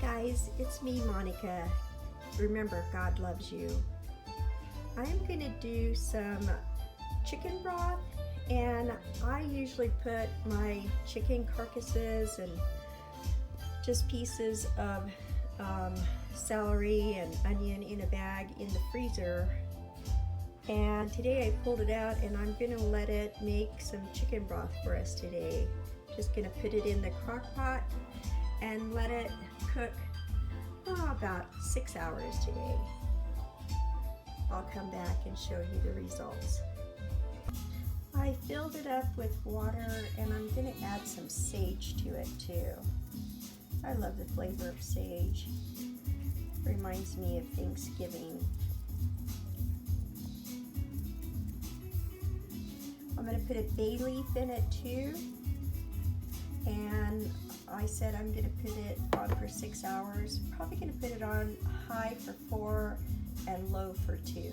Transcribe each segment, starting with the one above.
guys, it's me, Monica. Remember, God loves you. I'm gonna do some chicken broth, and I usually put my chicken carcasses and just pieces of celery and onion in a bag in the freezer. And today I pulled it out and I'm gonna let it make some chicken broth for us today. Just gonna put it in the crock pot and let it cook about 6 hours today. I'll come back and show you the results. I filled it up with water and I'm gonna add some sage to it too. I love the flavor of sage. Reminds me of Thanksgiving. I'm going to put a bay leaf in it too, and I said I'm going to put it on for 6 hours. Probably going to put it on high for 4 and low for 2.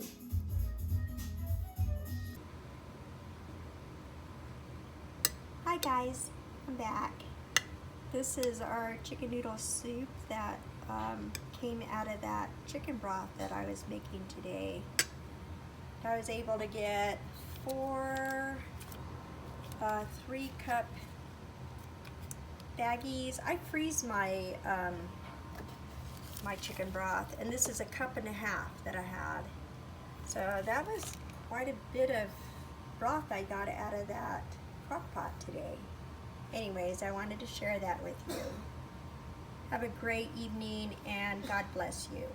Hi guys, I'm back. This is our chicken noodle soup that came out of that chicken broth that I was making today. I was able to get 4 3-cup baggies. I freeze my my chicken broth, and this is 1.5 cups that I had. So that was quite a bit of broth I got out of that crock pot today. Anyways, I wanted to share that with you. Have a great evening and God bless you.